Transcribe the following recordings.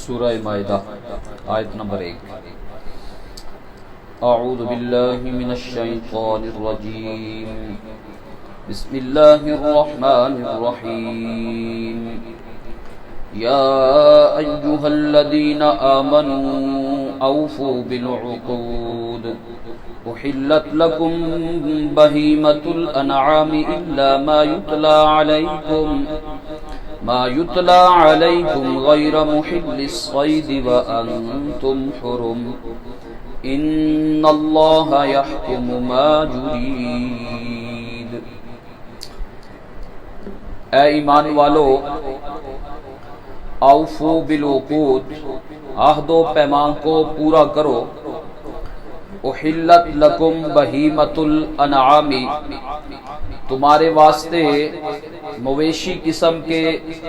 سورہ مائدہ آیت نمبر 1۔ اعوذ باللہ من الشیطان الرجیم، بسم اللہ الرحمن الرحیم۔ یا ایہا الذین آمنوا اوفوا بالعقود، احلت لکم بہیمۃ الانعام الا ما یتلی علیکم غیر محل الصید وانتم حرم، ان اللہ یحکم ما یرید۔ اے ایمان والو، اوفو بالعقود، عہد و پیمان کو پورا کرو۔ احلت لکم بہیمۃ الانعام، تمہارے واسطے مویشی قسم کے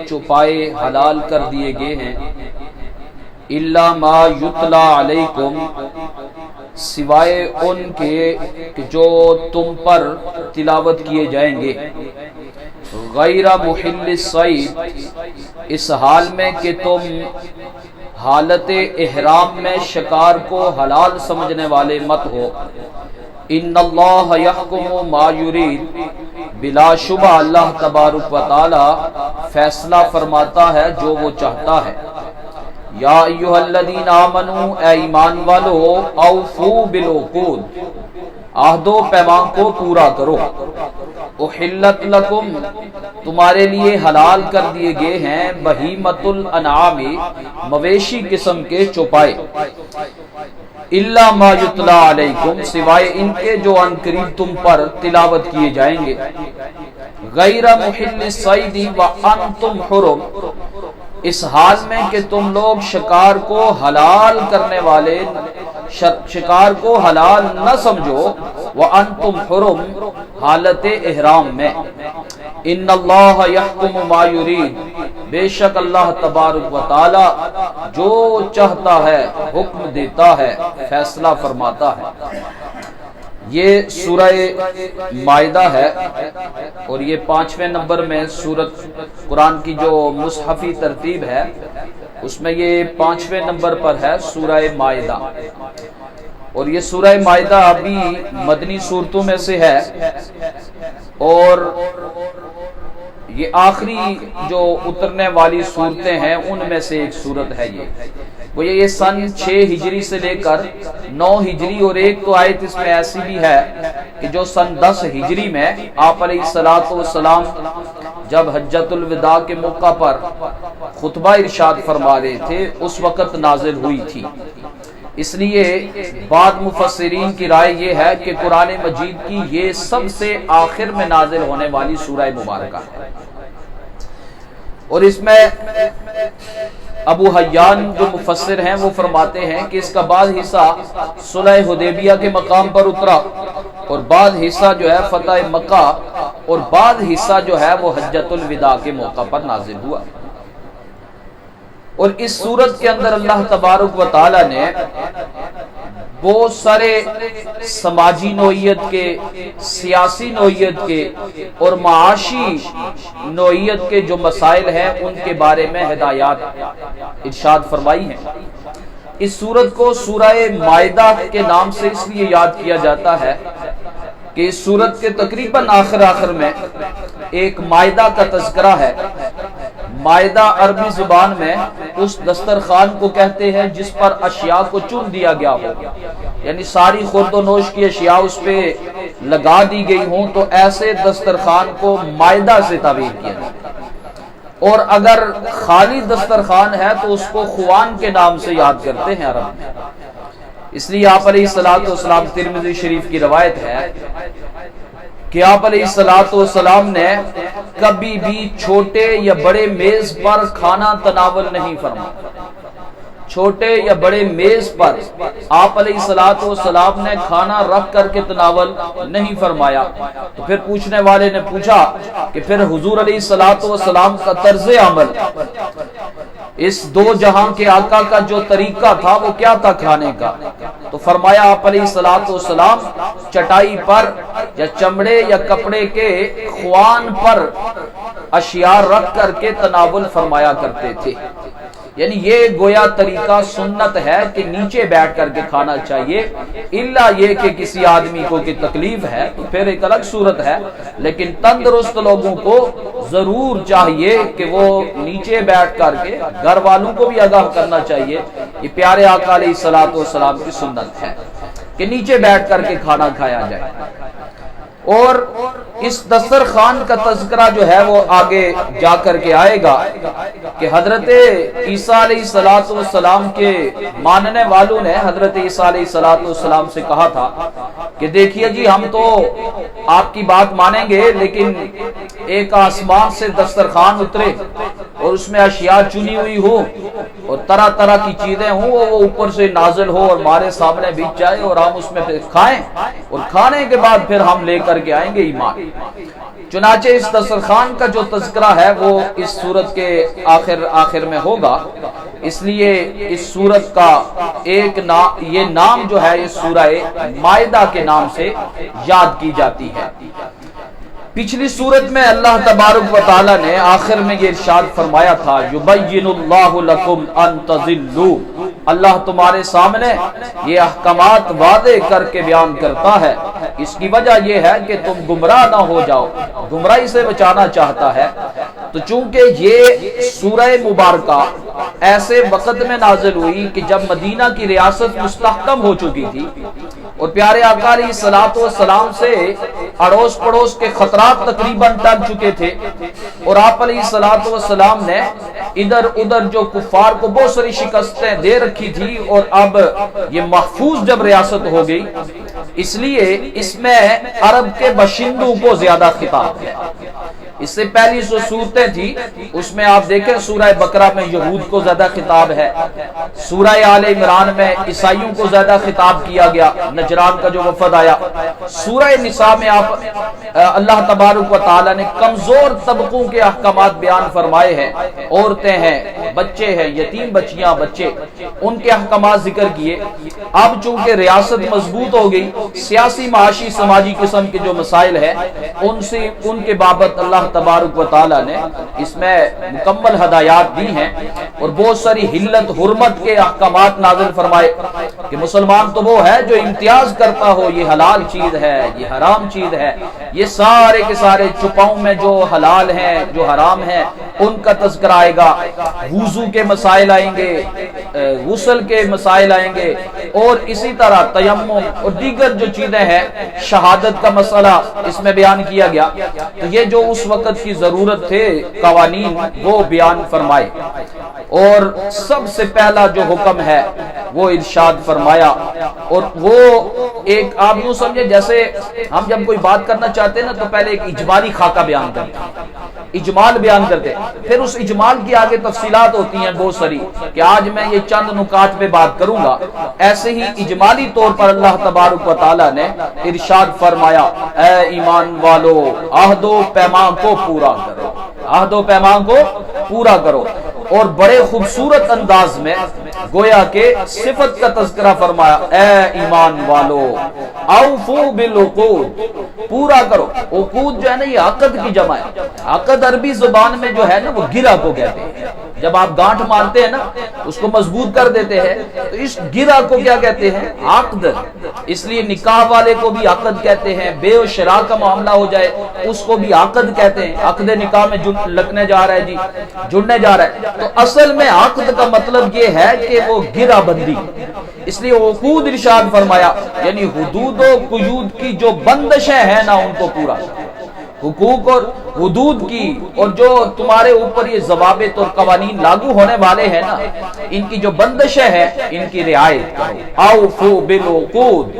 چوپائے حلال کر دیے گئے ہیں۔ الا ما یتلی علیکم، سوائے ان کے جو تم پر تلاوت کیے جائیں گے۔ غیر محل الصید، اس حال میں کہ تم حالت احرام میں شکار کو حلال سمجھنے والے مت ہو۔ ان اللہ یحکم ما یرید، بلا شبہ اللہ تبارک و تعالی فیصلہ فرماتا ہے جو وہ چاہتا ہے۔ یا ایھا الذین آمنوا، اے ایمان والو، اوفوا بالعقود، عہد و پیمان کو پورا کرو۔ احلت لکم، تمہارے لیے حلال کر دیے گئے ہیں، بہیمۃ الانعام، مویشی قسم کے چوپائے۔ الا ما یتلی علیکم، سوائے ان کے جو عنقریب تم پر تلاوت کیے جائیں گے۔ غیر محل الصید وانتم حرم، اس حال میں کہ تم لوگ شکار کو حلال کرنے والے، شکار کو حلال نہ سمجھو۔ وانتم حرم، حالت احرام میں۔ ان اللہ یحکم ما یرید، بے شک اللہ تبارک و تعالی جو چاہتا ہے حکم دیتا ہے، فیصلہ فرماتا ہے۔ یہ سورہ مائدہ ہے اور یہ 5ویں نمبر میں سورت قرآن کی جو مصحفی ترتیب ہے اس میں یہ 5ویں نمبر پر ہے سورہ مائدہ، اور یہ سورہ مائدہ ابھی مدنی صورتوں میں سے ہے، اور یہ آخری جو اترنے والی صورتیں ہیں ان میں سے ایک صورت ہے۔ یہ سن 6 ہجری سے لے کر 9 ہجری، اور ایک تو آیت اس میں ایسی بھی ہے کہ جو سن 10 ہجری میں آپ علیہ السلام جب حجۃ الوداع کے موقع پر خطبہ ارشاد فرما رہے تھے اس وقت نازل ہوئی تھی۔ اس لیے بعض مفسرین کی رائے یہ ہے کہ قرآن مجید کی یہ سب سے آخر میں نازل ہونے والی سورہ مبارکہ ہے، اور اس میں ابو حیان جو مفسر ہیں وہ فرماتے ہیں کہ اس کا بعض حصہ صلح حدیبیہ کے مقام پر اترا، اور بعض حصہ جو ہے فتح مکہ، اور بعض حصہ جو ہے وہ حجۃ الوداع کے موقع پر نازل ہوا۔ اور اس صورت کے اندر اللہ تبارک و تعالی نے بہت سارے سماجی نوعیت کے، سیاسی نوعیت کے اور معاشی نوعیت کے جو مسائل ہیں ان کے بارے میں ہدایات ارشاد فرمائی ہیں۔ اس سورت کو سورہ مائدہ کے نام سے اس لیے یاد کیا جاتا ہے کہ اس سورت کے تقریباً آخر میں ایک مائدہ کا تذکرہ ہے۔ مائدہ عربی زبان میں اس دسترخوان کو کہتے ہیں جس پر اشیاء کو چن دیا گیا ہو، یعنی ساری خورد و نوش کی اشیاء اس پہ لگا دی گئی ہوں، تو ایسے دسترخوان کو مائدہ سے تعبیر کیا جاتا ہے۔ اور اگر خالی دسترخوان ہے تو اس کو خوان کے نام سے یاد کرتے ہیں عرب میں۔ اس لیے آپ علیہ السلام، ترمذی شریف کی روایت ہے کہ آپ علیہ السلام نے کبھی بھی چھوٹے یا بڑے میز پر کھانا تناول نہیں فرمایا۔ چھوٹے یا بڑے میز پر آپ علیہ السلام نے کھانا رکھ کر کے تناول نہیں فرمایا۔ تو پھر پوچھنے والے نے پوچھا کہ پھر حضور علیہ السلام کا طرز عمل، اس دو جہاں کے آقا کا جو طریقہ تھا وہ کیا تھا کھانے کا؟ تو فرمایا آپ علیہ السلام چٹائی پر یا چمڑے یا کپڑے کے خوان پر اشیاء رکھ کر کے تناول فرمایا کرتے تھے۔ یعنی یہ گویا طریقہ سنت ہے کہ نیچے بیٹھ کر کے کھانا چاہیے، الا یہ کہ کسی آدمی کو کی تکلیف ہے تو پھر ایک الگ صورت ہے، لیکن تندرست لوگوں کو ضرور چاہیے کہ وہ نیچے بیٹھ کر کے گھر والوں کو بھی آگاہ کرنا چاہیے۔ یہ پیارے آقا علیہ الصلوۃ والسلام کی سنت ہے کہ نیچے بیٹھ کر کے کھانا کھایا جائے۔ اور اس دسترخوان کا تذکرہ جو ہے وہ آگے جا کر کے آئے گا کہ حضرت عیسیٰ علیہ السلام کے ماننے والوں نے حضرت عیسیٰ علیہ السلام سے کہا تھا کہ دیکھیے جی ہم تو آپ کی بات مانیں گے، لیکن ایک آسمان سے دسترخوان اترے اور اس میں اشیاء چنی ہوئی ہو اور طرح طرح کی چیزیں ہوں، وہ اوپر سے نازل ہو اور ہمارے سامنے بچ جائے اور ہم اس میں کھائیں، اور کھانے کے بعد پھر ہم لے کر کے آئیں گے ایمان۔ چنانچہ اس دسترخوان کا جو تذکرہ ہے وہ اس سورت کے آخر میں ہوگا، اس لیے اس سورت کا یہ نام جو ہے اس سورہ مائدہ کے نام سے یاد کی جاتی ہے۔ پچھلی سورت میں اللہ تبارک و تعالی نے آخر میں یہ ارشاد فرمایا تھا یبین اللہ لکم ان تضلوا، اللہ تمہارے سامنے یہ احکامات واضح کر کے بیان کرتا ہے، اس کی وجہ یہ ہے کہ تم گمراہ نہ ہو جاؤ، گمراہی سے بچانا چاہتا ہے۔ تو چونکہ یہ سورہ مبارکہ ایسے وقت میں نازل ہوئی کہ جب مدینہ کی ریاست مستحکم ہو چکی تھی اور پیارے آقا علیہ الصلوۃ والسلام سے اڑوس پڑوس کے خطرات تقریباً ٹل چکے تھے، اور آپ علیہ الصلوۃ والسلام نے ادھر ادھر جو کفار کو بہت ساری شکستیں دے رکھی تھی، اور اب یہ محفوظ جب ریاست ہو گئی، اس لیے اس میں عرب کے باشندوں کو زیادہ خطاب ہے۔ اس سے پہلی جو صورتیں تھی اس میں آپ دیکھیں سورہ بقرہ میں یہود کو زیادہ خطاب ہے، سورہ آل عمران میں عیسائیوں کو زیادہ خطاب کیا گیا، نجران کا جو وفد آیا۔ سورہ نساء میں آپ اللہ تبارک و تعالی نے کمزور طبقوں کے احکامات بیان فرمائے ہیں، عورتیں ہیں، بچے ہیں، یتیم بچیاں، بچے، ان کے احکامات ذکر کیے۔ اب چونکہ ریاست مضبوط ہو گئی، سیاسی معاشی سماجی قسم کے جو مسائل ہیں ان کے بابت اللہ تبارک و تعالی نے اس میں مکمل ہدایات دی ہیں، اور بہت ساری حلت حرمت کے احکامات نازل فرمائے کہ مسلمان تو وہ ہے جو امتیاز کرتا ہو، یہ حلال چیز ہے، یہ حرام چیز ہے، یہ سارے کے سارے چھپاؤں میں جو حلال ہیں جو حرام ہیں ان کا تذکرہ آئے گا، وضو کے مسائل آئیں گے، غسل کے مسائل آئیں گے، اور اسی طرح تیمم اور دیگر جو چیزیں ہیں، شہادت کا مسئلہ اس میں بیان کیا گیا۔ تو یہ جو اس وقت کی ضرورت تھے قوانین وہ بیان فرمائے، اور سب سے پہلا جو حکم ہے وہ ارشاد فرمایا، اور وہ ایک آپ یوں سمجھے جیسے ہم جب کوئی بات کرنا چاہتے ہیں نا تو پہلے ایک اجمالی خاکہ بیان کرتے ہیں، اجمال بیان کرتے ہیں، پھر اس اجمال کی آگے تفصیلات ہوتی ہیں بہت ساری کہ آج میں یہ چند نکات پہ بات کروں گا۔ ایسے ہی اجمالی طور پر اللہ تبارک و تعالی نے ارشاد فرمایا اے ایمان والو عہد و پیمان کو پورا کرو، عہد و پیمان کو پورا کرو، اور بڑے خوبصورت انداز میں گویا کہ صفت کا تذکرہ فرمایا اے ایمان والو اوفو بالعقود، پورا کرو۔ عقود جو ہے نا یہ عقد کی جمع ہے، عقد عربی زبان میں جو ہے نا وہ گرہ کو کہتے ہیں، جب آپ گانٹھ مارتے ہیں نا اس کو مضبوط کر دیتے ہیں تو اس گرہ کو کیا کہتے ہیں؟ عقد۔ اس لیے نکاح والے کو بھی عقد کہتے ہیں، بے و شراء کا معاملہ ہو جائے اس کو بھی عقد کہتے ہیں، عقد نکاح میں لگنے جا رہا ہے جی، جڑنے جا رہا ہے، تو اصل میں عقد کا مطلب یہ ہے کہ وہ گرہ بندی، اس لیے عقود ارشاد فرمایا یعنی حدود و قیود کی جو بندشیں ہیں نا ان کو پورا، حقوق اور حدود کی، اور جو تمہارے اوپر یہ ضوابط اور قوانین لاگو ہونے والے ہیں نا ان کی جو بندشیں ہیں ان کی رعایت کرو، اوفو بالعقود۔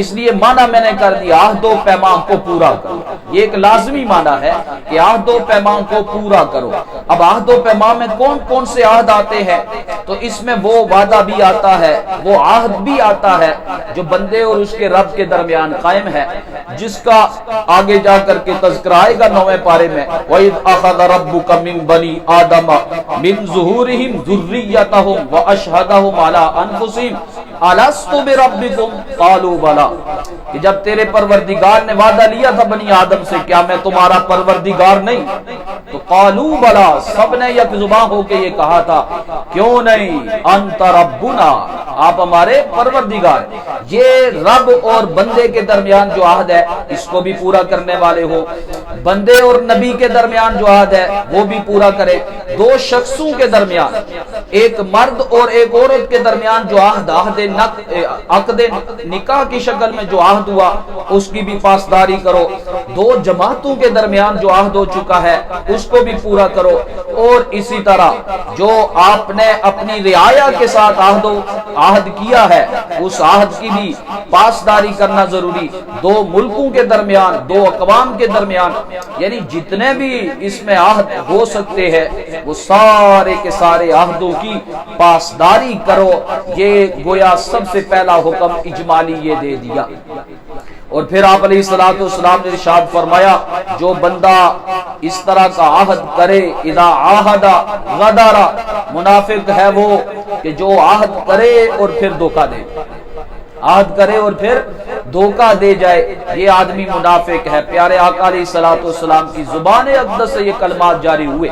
اس لیے معنی میں نے کر دیا عہد و پیمان کو پورا کرو، یہ ایک لازمی معنی ہے کہ عہد و پیمان کو پورا کرو۔ اب عہد و پیمان میں کون کون سے عہد آتے ہیں؟ تو اس میں وہ وعدہ بھی آتا ہے، وہ عہد بھی آتا ہے جو بندے اور اس کے رب کے درمیان قائم ہے، جس کا آگے جا کر کے تذکرہ آئے گا 9ویں پارے میں، وَإِذْ أَخَذَ رَبُّكَ مِنْ بَنِي آدَمَ مِنْ ظُهُورِهِمْ ذُرِّيَّتَهُمْ وَأَشْهَدَهُمْ عَلَىٰ أَنفُسِهِمْ أَلَسْتُ بِرَبِّكُمْ قَالُوا بَلَىٰ، کہ جب تیرے پروردگار نے وعدہ لیا تھا بنی آدم سے، کیا میں تمہارا پروردگار نہیں؟ تو قالوا بلا، سب نے یک زباں ہو کے یہ کہا تھا، کیوں نہیں، انت ربنا، آپ ہمارے پروردگار۔ یہ رب اور بندے کے درمیان جو عہد ہے اس کو بھی پورا کرنے والے ہو، بندے اور نبی کے درمیان جو عہد ہے وہ بھی پورا کرے، دو شخصوں کے درمیان، ایک مرد اور ایک عورت کے درمیان جو عہد عقد نکاح کی شکل میں جو عہد ہوا اس کی بھی پاسداری کرو، دو جماعتوں کے درمیان جو عہد ہو چکا ہے اس کو بھی پورا کرو، اور اسی طرح جو آپ نے اپنی رعایا کے ساتھ عہد کیا ہے اس عہد کی بھی پاسداری کرنا ضروری، دو ملکوں کے درمیان، دو اقوام کے درمیان، یعنی جتنے بھی اس میں عہد ہو سکتے ہیں وہ سارے کے سارے عہدوں کی پاسداری کرو۔ یہ گویا سب سے پہلا حکم اجمالی یہ دے دیا۔ اور پھر آپ علیہ الصلوۃ والسلام نے ارشاد فرمایا، جو بندہ اس طرح کا عہد کرے، اذا عاہد غدر، منافق ہے وہ کہ جو عہد کرے اور پھر دھوکہ دے، عہد کرے اور پھر دھوکہ دے جائے، یہ آدمی منافق ہے۔ پیارے آقا علیہ الصلوۃ والسلام کی زبان اقدس سے یہ کلمات جاری ہوئے۔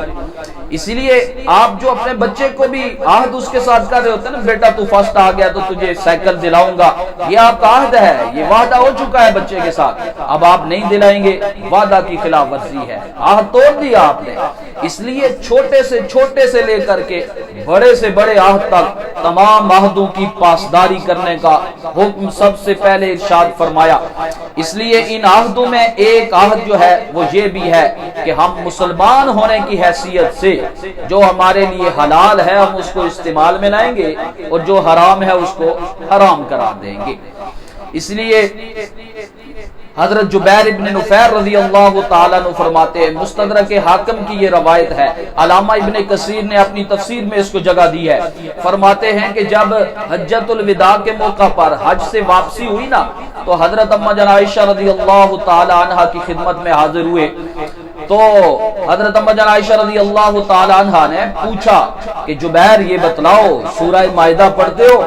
اسی لیے آپ جو اپنے بچے کو بھی عہد اس کے ساتھ کر رہے ہوتے ہیں نا، بیٹا تو فرسٹ آ گیا تو تجھے سائیکل دلاؤں گا، یہ آپ کا عہد ہے، یہ وعدہ ہو چکا ہے بچے کے ساتھ، اب آپ نہیں دلائیں گے، وعدہ کی خلاف ورزی ہے، عہد توڑ دیا آپ نے۔ اس لیے چھوٹے سے لے کر کے بڑے سے بڑے عہد تک تمام عہدوں کی پاسداری کرنے کا حکم سب سے پہلے ارشاد فرمایا۔ اس لیے ان عہدوں میں ایک عہد جو ہے وہ یہ بھی ہے کہ ہم مسلمان ہونے کی حیثیت سے جو ہمارے لیے حلال ہے ہم اس کو استعمال میں لائیں گے، اور جو حرام ہے اس کو حرام قرار دیں گے۔ اس لیے حضرت جبیر ابن نفیر رضی اللہ تعالیٰ عنہ فرماتے ہیں، مستدرک حاکم کی یہ روایت ہے، علامہ ابن کثیر نے اپنی تفسیر میں اس کو جگہ دی ہے، فرماتے ہیں کہ جب حجۃ الوداع کے موقع پر حج سے واپسی ہوئی نا تو حضرت اما جان عائشہ رضی اللہ تعالیٰ عنہ کی خدمت میں حاضر ہوئے، تو حضرت اما جان عائشہ رضی اللہ تعالی عنہا نے پوچھا کہ جبیر یہ بتلاؤ سورہ مائدہ پڑھتے ہو؟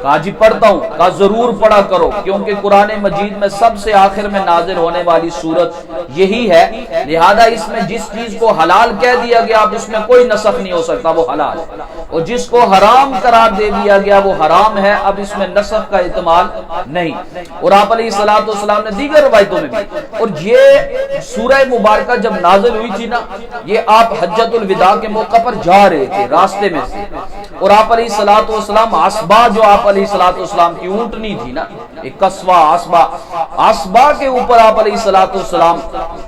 کہا جی پڑھتا ہوں۔ کہا ضرور پڑھا کرو، کیونکہ قرآن مجید میں سب سے آخر میں نازل ہونے والی سورت یہی ہے، لہذا اس میں جس چیز کو حلال کہہ دیا گیا اب اس میں کوئی نسخ نہیں ہو سکتا، وہ حلال ہے، اور جس کو حرام قرار دے دیا گیا وہ حرام ہے، اب اس میں نسخ کا احتمال نہیں۔ اور آپ علیہ الصلوۃ والسلام نے دیگر روایتوں میں بھی، اور یہ سورہ مبارکہ جب نازل ہوئی تھی نا، یہ آپ حجۃ الوداع کے موقع پر جا رہے تھے راستے میں سے، اور آپ علیہ الصلوۃ والسلام عصبہ، جو آپ علیہ الصلوۃ والسلام کی اونٹنی تھی نا، ایک قصوہ عصبہ کے اوپر آپ علیہ الصلوۃ والسلام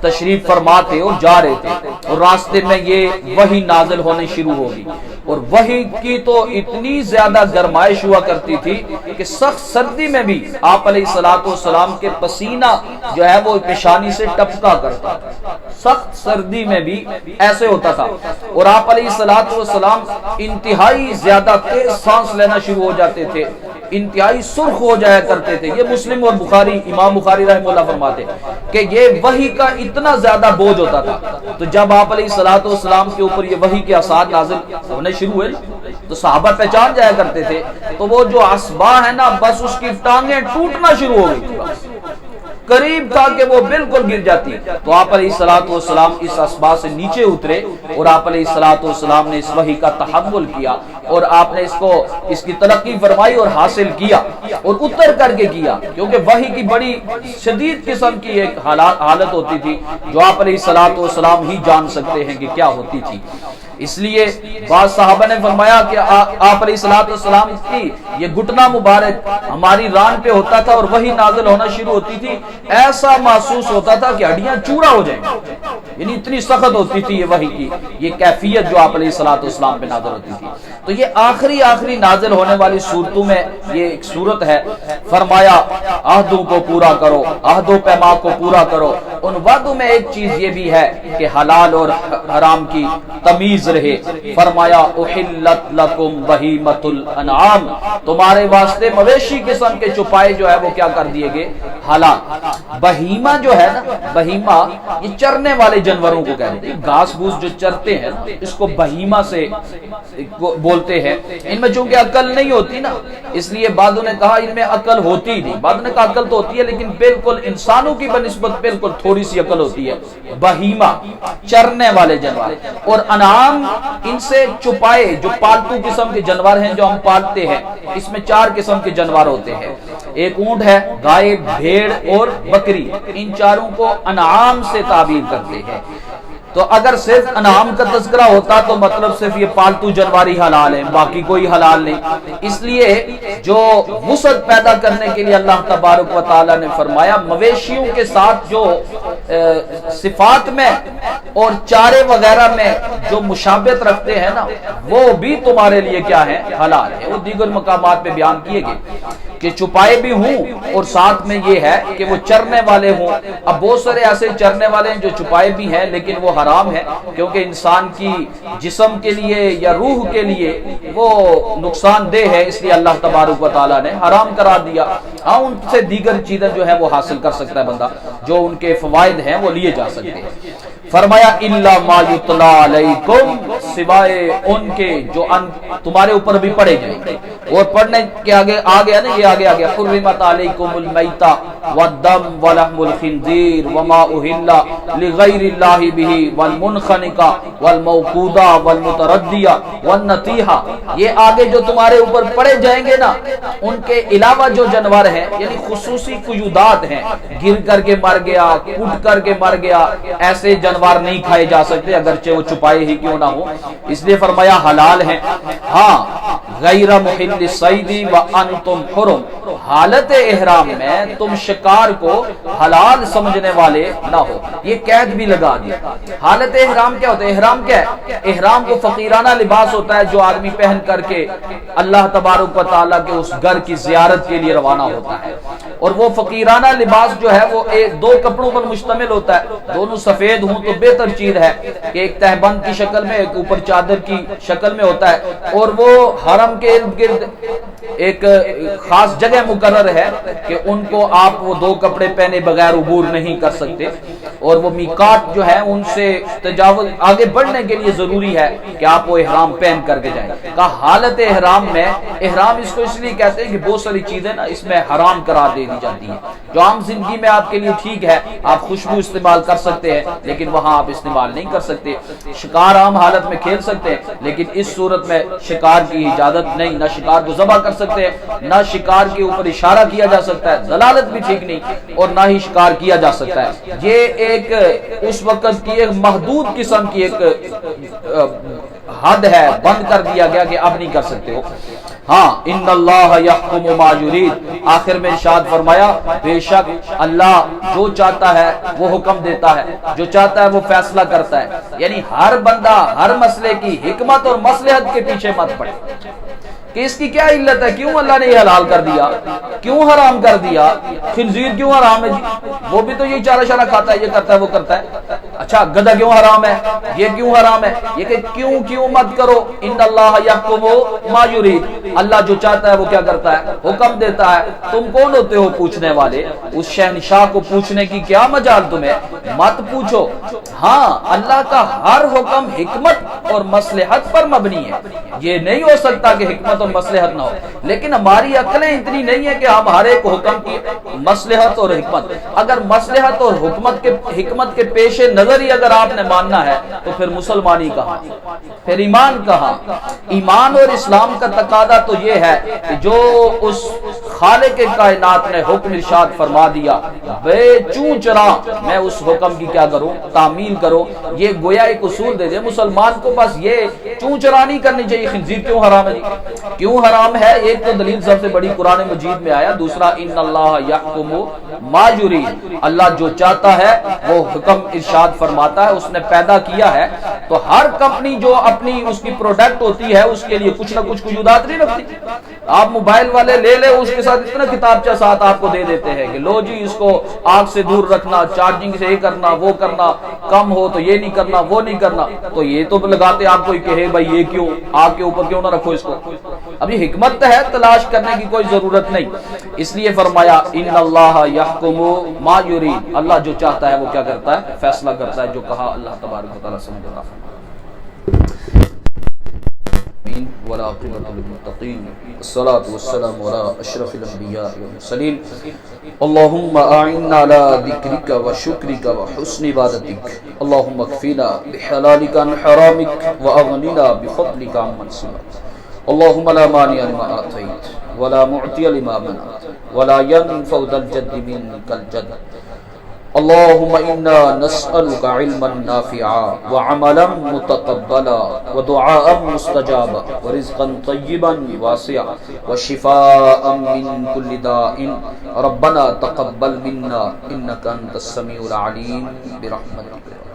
تشریف فرما تھے اور جا رہے تھے، اور راستے میں یہ وحی نازل ہونے شروع ہوگی، اور وحی کی تو اتنی زیادہ گرمائش ہوا کرتی تھی کہ سخت سردی میں بھی آپ علیہ الصلوۃ والسلام کے پسینہ جو ہے وہ پیشانی سے ٹپکا کرتا تھا، سخت سردی میں بھی ایسے ہوتا تھا، اور آپ علیہ الصلوۃ والسلام انتہائی زیادہ تیز سانس لینا شروع ہو جاتے تھے، انتہائی سرخ ہو جایا کرتے تھے۔ یہ مسلم اور بخاری، امام بخاری رحمہ اللہ فرماتے کہ یہ وحی کا اتنا زیادہ بوجھ ہوتا تھا، تو جب آپ علیہ الصلوۃ والسلام کے اوپر یہ وحی کے آثار نازل ہونے شروع ہوئے تو صحابہ پہچان جایا کرتے تھے، تو وہ جو عصبہ ہے نا بس اس کی ٹانگیں ٹوٹنا شروع ہو گئی تھی، بس قریب تھا کہ وہ بالکل گر جاتی، تو آپ علیہ الصلوۃ والسلام اس عصبہ سے نیچے اترے اور آپ علیہ الصلوۃ والسلام نے اس وحی کا تحمل کیا، اور آپ نے اس کی تلقی فرمائی اور حاصل کیا، اور اتر کر کے کیا، کیونکہ وحی کی بڑی شدید قسم کی ایک حالت ہوتی تھی جو آپ علیہ الصلوۃ والسلام ہی جان سکتے ہیں کہ کیا ہوتی تھی۔ اس لیے بعض صحابہ نے فرمایا کہ آپ علیہ الصلوۃ والسلام کی یہ گھٹنا مبارک ہماری ران پہ ہوتا تھا اور وہی نازل ہونا شروع ہوتی تھی، ایسا محسوس ہوتا تھا کہ ہڈیاں چورا ہو جائیں، یعنی اتنی سخت ہوتی تھی یہ وحی کی یہ کیفیت جو آپ علیہ الصلوۃ والسلام پہ نازل ہوتی تھی۔ تو یہ آخری نازل ہونے والی صورتوں میں یہ ایک صورت ہے، فرمایا عہدوں کو پورا کرو، عہد و پیمان کو پورا کرو، ان وعدوں میں ایک چیز یہ بھی ہے کہ حلال اور حرام کی تمیز رہے۔ فرمایا احلت لکم بہیمۃ الانعام، تمہارے واسطے مویشی قسم کے چوپائے جو ہے وہ کیا کر دیے گئے؟ حلال۔ بہیمہ جو ہے نا، بہیمہ یہ چرنے والے جانوروں کو کہتے ہیں، گھاس پھوس جو چرتے ہیں نا اس کو بہیمہ سے بولتے ہیں۔ ان میں چونکہ عقل نہیں ہوتی نا، اس لیے بعضوں نے کہا ان میں عقل ہوتی نہیں، بعضوں نے کہا عقل تو ہوتی ہے لیکن بالکل انسانوں کی بنسبت بالکل تھوڑی سی عقل ہوتی ہے۔ بہیمہ چرنے والے جانور، اور انعام ان سے چوپائے جو پالتو قسم کے جانور ہیں جو ہم پالتے ہیں، اس میں 4 قسم کے جانور ہوتے ہیں۔ ایک اونٹ ہے، گائے، بھیڑ اور بکری، ان چاروں کو انعام سے تعبیر کرتے ہیں۔ تو اگر صرف انعام کا تذکرہ ہوتا تو مطلب صرف یہ پالتو جانواری حلال ہیں، باقی کوئی حلال نہیں۔ اس لیے جو وسعت پیدا کرنے کے لیے اللہ تبارک و تعالی نے فرمایا مویشیوں کے ساتھ جو صفات میں اور چارے وغیرہ میں جو مشابہت رکھتے ہیں نا وہ بھی تمہارے لیے کیا ہے؟ حلال ہے۔ وہ دیگر مقامات پہ بیان کیے گئے کہ چھپائے بھی ہوں اور ساتھ میں یہ ہے کہ وہ چرنے والے ہوں۔ اب بہت سارے ایسے چرنے والے ہیں جو چھپائے بھی ہیں لیکن وہ حرام ہے، کیونکہ انسان کی جسم کے لیے یا روح کے لیے وہ نقصان دہ ہے، اس لیے اللہ تبارک و تعالیٰ نے حرام کرا دیا۔ ہاں ان سے دیگر چیزیں جو ہے وہ حاصل کر سکتا ہے بندہ، جو ان کے فوائد ہیں وہ لیے جا سکتے ہیں۔ فرمایا الا ما یتلا علیکم، سوائے ان کے جو تمہارے اوپر بھی پڑھے جائیں گے۔ اور پڑھنے کے آگے آ گیا نا، یہ آگے آ گیا حرمت علیکم المیتہ والدم ولحم الخنزیر وما اہل لغیر اللہ بہ والمنخنقہ والموقودہ والمتردیہ والنطیحہ۔ یہ آگے جو تمہارے اوپر پڑے جائیں گے نا، ان کے علاوہ جو جانور ہیں یعنی خصوصی قیودات ہیں، گر کر کے مر گیا، کٹ کر کے مر گیا، ایسے جانور نہیں کھائے جا سکتے اگرچہ وہ چھپائے ہی کیوں نہ ہو، اس لیے فرمایا حلال ہیں۔ ہاں غیر محل الصید وانتم حرم، حالت احرام میں تم شکار کو حلال سمجھنے والے نہ ہو، یہ قید بھی لگا دیا۔ حالت احرام کیا ہوتا ہے؟ احرام کیا ہے؟ احرام کو فقیرانہ لباس ہوتا ہے جو آدمی پہن کر کے اللہ تبارک و تعالیٰ کے اس گھر کی زیارت کے لیے روانہ ہوتا ہے، اور وہ فقیرانہ لباس جو ہے وہ 2 کپڑوں پر مشتمل ہوتا ہے، دونوں سفید ہوں تو بہتر چیز ہے کہ ایک تہبند کی شکل میں، ایک اوپر چادر کی شکل میں ہوتا ہے، اور وہ حرم کے ارد گرد ایک خاص جگہ مقرر ہے کہ ان کو آپ وہ 2 کپڑے پہنے بغیر عبور نہیں کر سکتے، اور وہ میقات جو ہے ان سے تجاوز آگے بڑھنے کے لیے ضروری ہے کہ آپ وہ احرام پہن کر کے جائیں۔ کہا حالت احرام میں، احرام اس کو اس لیے کہتے ہیں کہ بہت ساری چیزیں نا اس میں حرام قرار دے دی جاتی ہیں، جو عام زندگی میں آپ کے لیے ٹھیک ہے، آپ خوشبو استعمال کر سکتے ہیں لیکن وہاں آپ استعمال نہیں کر سکتے۔ شکار عام حالت میں کھیل سکتے ہیں لیکن اس صورت میں شکار کی اجازت نہیں، نہ شکار کو ذبح کر سکتے ہیں، نہ شکار کے اوپر اشارہ کیا جا سکتا ہے، ضلالت بھی ٹھیک نہیں، اور نہ ہی شکار کیا جا سکتا ہے۔ یہ ایک اس وقت کی ایک محدود قسم کی ایک حد ہے، بند کر دیا گیا کہ اب نہیں کر سکتے ہو۔ ہاں ان اللہ یحکم ما یرید، آخر میں ارشاد فرمایا بے شک اللہ جو چاہتا ہے وہ حکم دیتا ہے، جو چاہتا ہے وہ فیصلہ کرتا ہے، یعنی ہر بندہ ہر مسئلے کی حکمت اور مصلحت کے پیچھے مت پڑے کہ اس کی کیا علت ہے، کیوں اللہ نے یہ حلال کر دیا، کیوں حرام کر دیا، خنزیر کیوں حرام ہے جی، وہ بھی تو یہی چارہ شارہ کھاتا ہے، یہ کرتا ہے وہ کرتا ہے، اچھا گدھا کیوں حرام ہے، یہ کیوں حرام ہے، یہ کہ کیوں مت کرو۔ ان اللہ یحکم ما یرید، اللہ جو چاہتا ہے وہ کیا کرتا ہے، حکم دیتا ہے۔ تم کون ہوتے ہو پوچھنے والے، اس شہنشاہ کو پوچھنے کی کیا مجال تمہیں، مت پوچھو۔ ہاں اللہ کا ہر حکم حکمت اور مصلحت پر مبنی ہے، یہ نہیں ہو سکتا کہ حکمت اور مصلحت نہ ہو، لیکن ہماری عقلیں اتنی نہیں ہے کہ ہم ہر ایک حکم کی مصلحت اور حکمت، اگر مصلحت اور حکمت کے پیش نظر ہی اگر آپ نے ماننا ہے تو پھر مسلمانی کہاں، پھر ایمان کہاں۔ ایمان اور اسلام کا تقاضا تو یہ ہے کہ جو اس خالق کائنات نے حکم ارشاد فرما دیا بے چوں چرا میں اس حکم کی کیا کروں، تعمیل کرو۔ یہ گویا ایک اصول دے دے مسلمان کو، بس یہ چوں چرا نہیں کرنی چاہیے۔ خنزیر کیوں حرام ہے جی، کیوں حرام ہے؟ ایک تو دلیل سب سے بڑی قرآن مجید میں آیا، دوسرا ان اللہ یحکم ما یرید، اللہ جو چاہتا ہے وہ حکم ارشاد فرماتا ہے، اس نے پیدا کیا ہے تو ہر کمپنی جو اپنی اس کی پروڈکٹ ہوتی ہے اس کے لیے کچھ نہ کچھ قیودات نہیں رکھتی۔ آپ موبائل والے لے لے اس کے ساتھ اتنا کتابچہ ساتھ آپ کو دے دیتے ہیں کہ لو جی اس کو آگ سے دور رکھنا، چارجنگ سے یہ کرنا وہ کرنا، کم ہو تو یہ نہیں کرنا وہ نہیں کرنا. تو یہ تو لگاتے آپ کو کہ بھائی یہ کیوں آگ کے اوپر کیوں نہ رکھو اس کو. اب یہ حکمت ہے، تلاش کرنے کی کوئی ضرورت نہیں. اس لیے فرمایا ان اللہ یحکم ما یرید، اللہ جو چاہتا ہے وہ کیا کرتا ہے، فیصلہ کرتا ہے. جو کہا اللہ تبارک و تعالیٰ سے عطا فرمائے. والعاقبۃ للمتقین والصلاة والسلام علی اشرف الانبیاء والمرسلین. اللهم اعنا على ذکرک وشکرک وحسن عبادتک. اللهم اکفنا بحلالک عن حرامک واغننا بفضلک عمن سواک. اللهم لا مانع لما اعطیت ولا معطی لما منعت ولا ينفع ذا الجد منک الجد. اللهم انا نسألك علما نافعا وعملا متقبلا ودعاء مستجابا ورزقا طيبا واسعا وشفاء من كل داء. ربنا تقبل منا انك انت السميع العليم برحمتك.